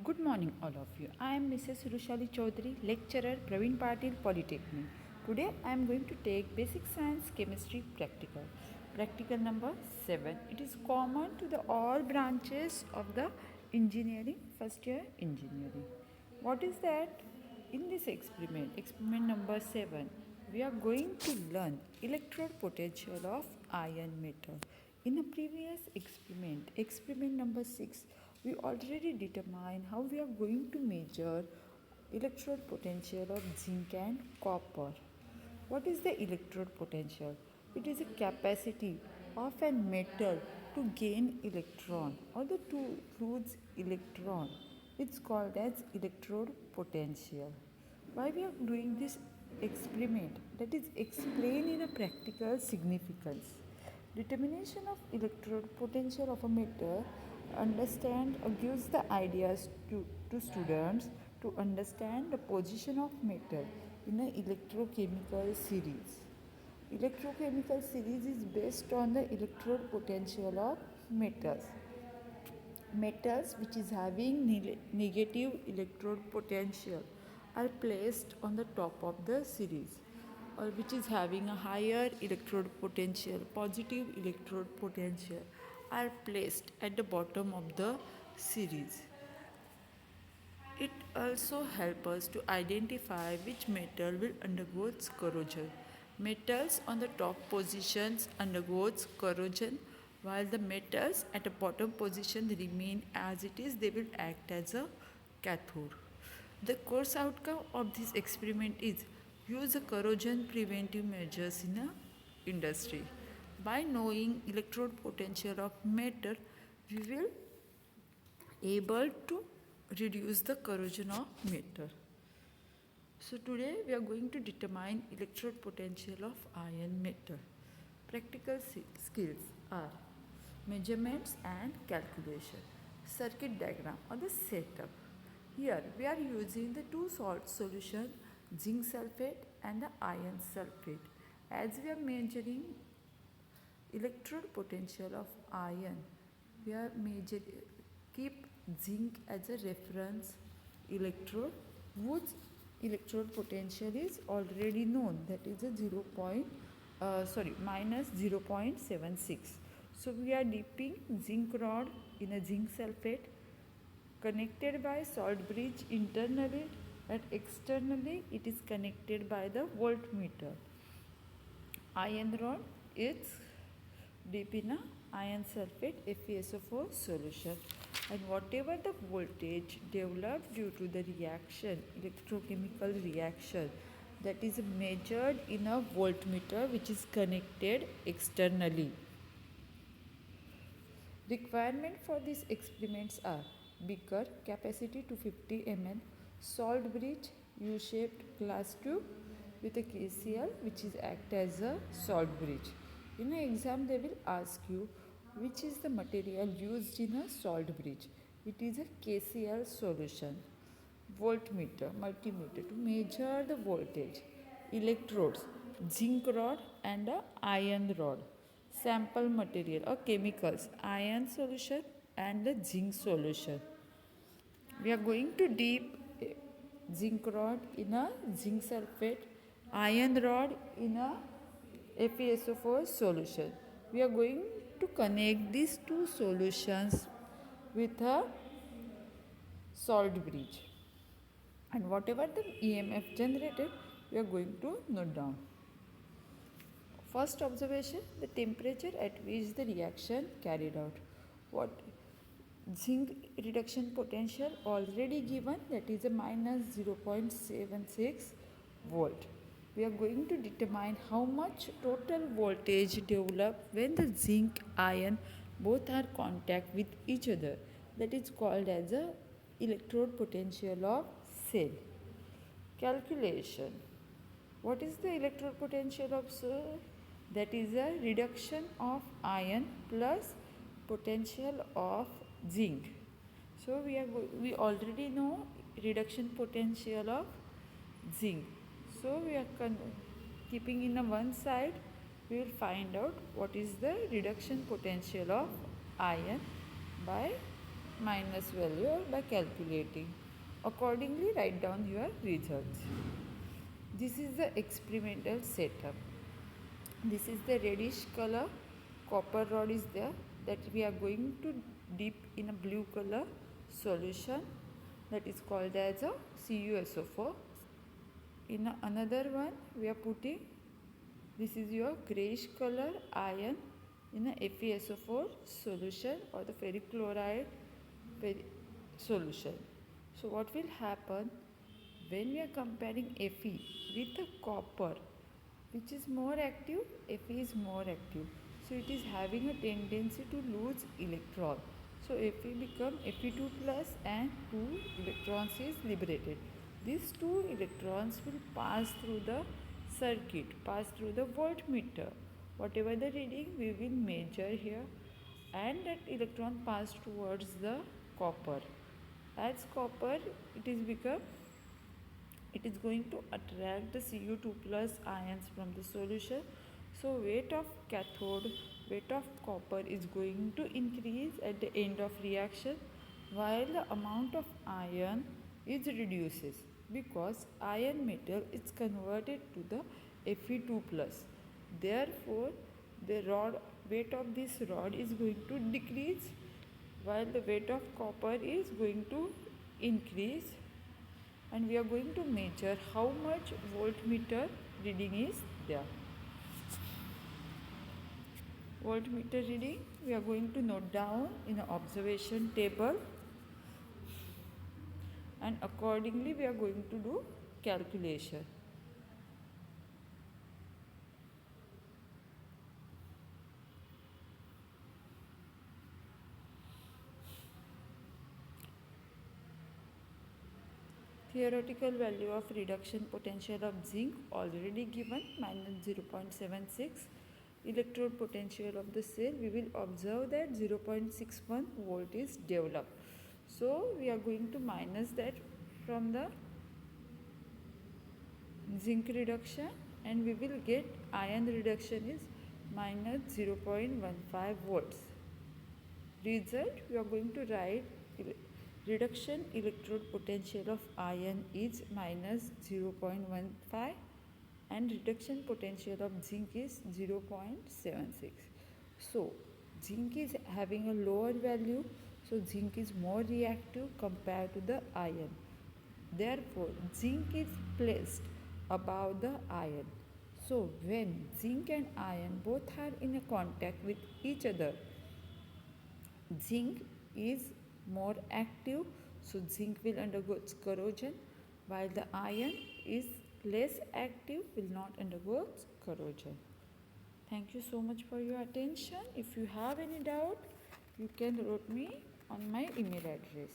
Good morning, all of you. I am Mrs. Rushali Chaudhary, lecturer, Praveen Patil, Polytechnic. Today I am going to take basic science chemistry practical. Practical number 7. It is common to the all branches of the engineering, first year engineering. What is that? In this experiment number 7, we are going to learn electrode potential of iron metal. In a previous experiment number 6, we already determined how we are going to measure electrode potential of zinc and copper. What is the electrode potential? It is a capacity of a metal to gain electron or to lose electron. It's called as electrode potential. Why we are doing this experiment? That is explained in a practical significance. Determination of electrode potential of a metal understand or gives the ideas to students to understand the position of metal in an electrochemical series. Electrochemical series is based on the electrode potential of metals. Metals which is having negative electrode potential are placed on the top of the series, or which is having a higher electrode potential, positive electrode potential, are placed at the bottom of the series. It also helps us to identify which metal will undergo corrosion. Metals on the top positions undergoes corrosion, while the metals at the bottom position remain as it is. They will act as a cathode. The course outcome of this experiment is use a corrosion preventive measures in a industry. By knowing electrode potential of metal, we will able to reduce the corrosion of metal. So today we are going to determine electrode potential of iron metal. Practical skills are measurements and calculation, circuit diagram or the setup. Here we are using the two salt solution, zinc sulfate and the iron sulfate. As we are measuring electrode potential of iron, we are keep zinc as a reference electrode whose electrode potential is already known, that is a minus 0.76. So we are dipping zinc rod in a zinc sulfate connected by salt bridge internally, and externally it is connected by the voltmeter. Iron rod is deep in a iron sulfate FeSO4 solution, and whatever the voltage developed due to the reaction, electrochemical reaction, that is measured in a voltmeter which is connected externally. Requirement for these experiments are beaker capacity 250 ml, salt bridge U-shaped glass tube with a KCl which is act as a salt bridge. In an exam they will ask you which is the material used in a salt bridge. It is a KCl solution. Voltmeter, multimeter to measure the voltage. Electrodes, zinc rod and a iron rod. Sample material or chemicals, iron solution and the zinc solution. We are going to dip zinc rod in a zinc sulfate, iron rod in a FeSO4 solution. We are going to connect these two solutions with a salt bridge, and whatever the EMF generated we are going to note down. First observation, the temperature at which the reaction carried out. What zinc reduction potential already given, that is a minus 0.76 volt. We are going to determine how much total voltage developed when the zinc iron both are contact with each other. That is called as a electrode potential of cell. Calculation. What is the electrode potential of cell? That is a reduction of iron plus potential of zinc. So we already know reduction potential of zinc. So we are keeping in a one side, we will find out what is the reduction potential of iron by minus value or by calculating. Accordingly, write down your results. This is the experimental setup. This is the reddish color copper rod is there that we are going to dip in a blue color solution that is called as a CuSO4. In another one we are putting, this is your grayish color iron in a FeSO4 solution or the ferric chloride solution. So what will happen when we are comparing Fe with the copper, which is more active? Fe is more active, so it is having a tendency to lose electron. So Fe become Fe2 plus and 2 electrons is liberated. These 2 electrons will pass through the circuit, pass through the voltmeter. Whatever the reading we will measure here, and that electron pass towards the copper. As copper it is going to attract the Cu2 plus ions from the solution. So weight of cathode, weight of copper is going to increase at the end of reaction, while the amount of iron is reduces, because iron metal is converted to the Fe2 plus. Therefore the weight of this rod is going to decrease, while the weight of copper is going to increase. And we are going to measure how much voltmeter reading is there. Voltmeter reading we are going to note down in an observation table, and accordingly we are going to do calculation. Theoretical value of reduction potential of zinc already given, minus 0.76. Electrode potential of the cell, we will observe that 0.61 volt is developed. So we are going to minus that from the zinc reduction, and we will get iron reduction is minus 0.15 volts. Result, we are going to write reduction electrode potential of iron is minus 0.15 and reduction potential of zinc is 0.76. So zinc is having a lower value, so zinc is more reactive compared to the iron. Therefore zinc is placed above the iron. So when zinc and iron both are in a contact with each other, zinc is more active, so zinc will undergo corrosion, while the iron is less active, will not undergo corrosion. Thank you so much for your attention. If you have any doubt, you can write me on my email address.